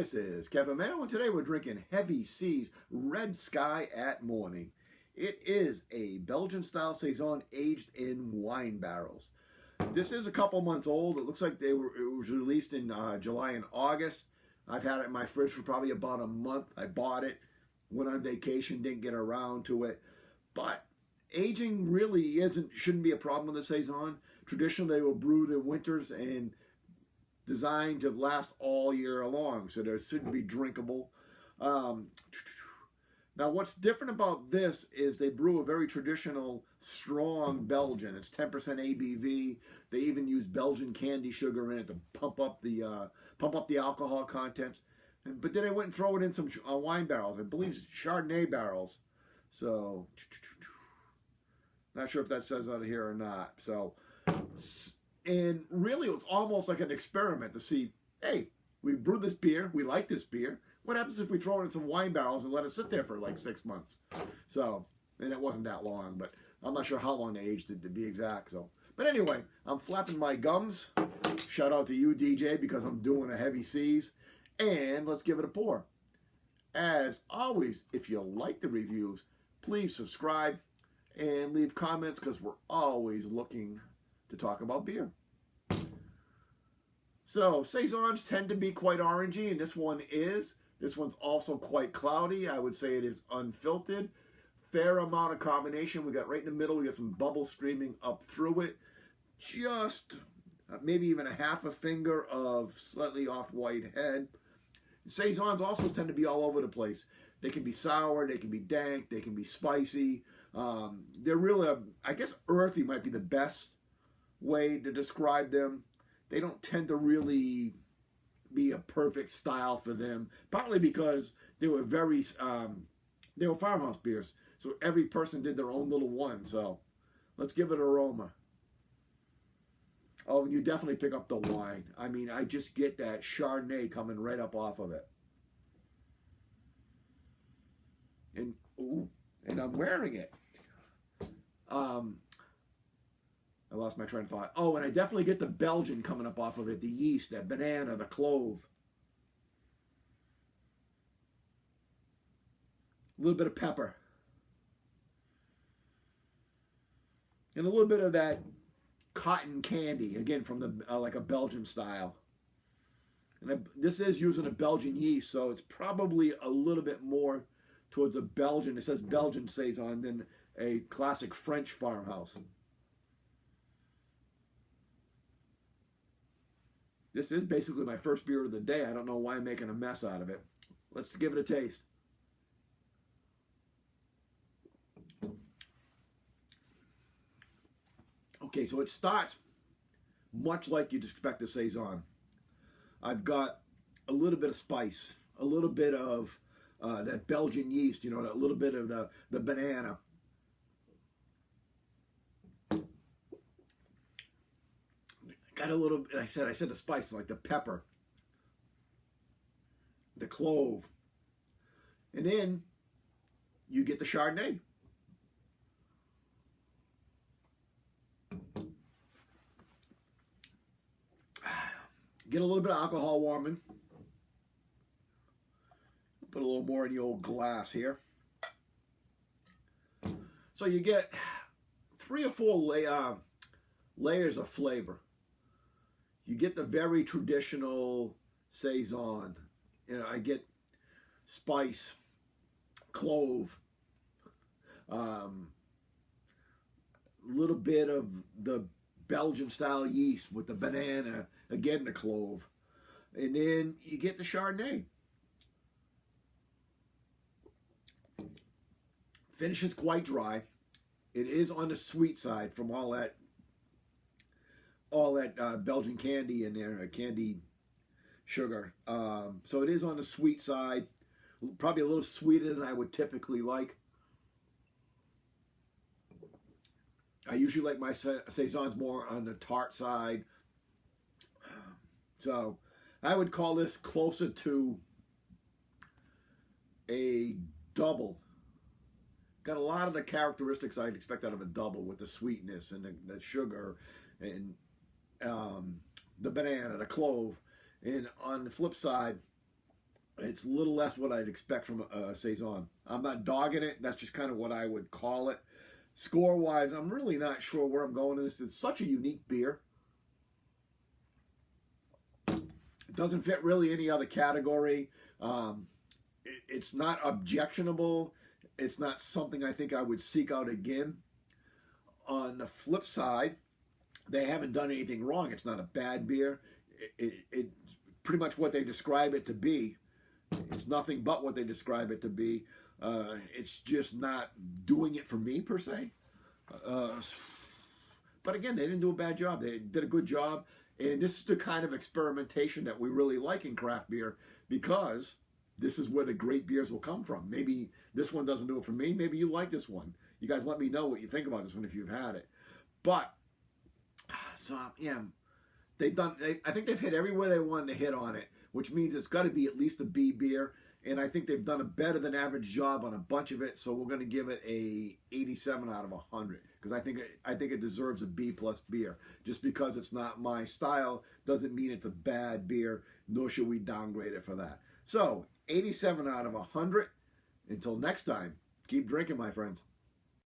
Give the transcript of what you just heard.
This is Kevin Mayo, and today we're drinking Heavy Seas Red Sky at Morning. It is a Belgian Style Saison aged in wine barrels. This is a couple months old. It looks like it was released in July and August. I've had it in my fridge for probably about a month. I bought it, went on vacation, didn't get around to it. But aging really shouldn't be a problem with the Saison. Traditionally, they were brewed in winters and designed to last all year long, so they should be drinkable. Now, what's different about this is they brew a very traditional, strong Belgian. It's 10% ABV. They even use Belgian candy sugar in it to pump up the alcohol content. But then they went and throw it in some wine barrels. I believe Chardonnay barrels. So, not sure if that says out here or not. So, and really, it was almost like an experiment to see, hey, we brewed this beer, we like this beer. What happens if we throw it in some wine barrels and let it sit there for like 6 months? So, and it wasn't that long, but I'm not sure how long they aged it to be exact. So, but anyway, I'm flapping my gums. Shout out to you, DJ, because I'm doing a Heavy Seas. And let's give it a pour. As always, if you like the reviews, please subscribe and leave comments because we're always looking to talk about beer. So, Saisons tend to be quite orangey, and this one is. This one's also quite cloudy. I would say it is unfiltered. Fair amount of carbonation. We got right in the middle. We got some bubbles streaming up through it. Just maybe even a half a finger of slightly off-white head. Saisons also tend to be all over the place. They can be sour. They can be dank. They can be spicy. They're really, I guess earthy might be the best way to describe them. They don't tend to really be a perfect style for them, partly because they were they were farmhouse beers, so every person did their own little one. So let's give it an aroma. Oh, and you definitely pick up the wine. I mean, I just get that Chardonnay coming right up off of it. And ooh, and I'm wearing it. I lost my train of thought. Oh, and I definitely get the Belgian coming up off of it. The yeast, that banana, the clove. A little bit of pepper. And a little bit of that cotton candy, again, from the like a Belgian style. And this is using a Belgian yeast, so it's probably a little bit more towards a Belgian. It says Belgian Saison than a classic French farmhouse. This is basically my first beer of the day. I don't know why I'm making a mess out of it. Let's give it a taste. Okay, so it starts much like you'd expect a Saison. I've got a little bit of spice, a little bit of that Belgian yeast, you know, a little bit of the banana. Got a little, I said the spice, like the pepper, the clove, and then you get the Chardonnay. Get a little bit of alcohol warming. Put a little more in the old glass here. So you get 3 or 4 layers of flavor. You get the very traditional Saison. You know, I get spice, clove, a little bit of the Belgian style yeast with the banana, again the clove, and then you get the Chardonnay. Finishes quite dry. It is on the sweet side from all that Belgian candy in there, candy sugar. So it is on the sweet side, probably a little sweeter than I would typically like. I usually like my Saisons more on the tart side. So I would call this closer to a double. Got a lot of the characteristics I'd expect out of a double with the sweetness and the sugar and the banana, the clove. And on the flip side, It's a little less what I'd expect from a Saison. I'm not dogging it. That's just kind of what I would call it. Score-wise, I'm really not sure where I'm going in this. It's such a unique beer. It doesn't fit really any other category. It's not objectionable. It's not something I think I would seek out again. On the flip side, they haven't done anything wrong. It's not a bad beer. It's pretty much what they describe it to be. It's nothing but what they describe it to be. It's just not doing it for me, per se. But again, they didn't do a bad job. They did a good job. And this is the kind of experimentation that we really like in craft beer, because this is where the great beers will come from. Maybe this one doesn't do it for me. Maybe you like this one. You guys let me know what you think about this one if you've had it. But, so, yeah, I think they've hit everywhere they wanted to hit on it, which means it's got to be at least a B beer. And I think they've done a better than average job on a bunch of it. So we're going to give it a 87 out of 100. Because I think it deserves a B plus beer. Just because it's not my style doesn't mean it's a bad beer, nor should we downgrade it for that. So, 87 out of 100. Until next time, keep drinking, my friends.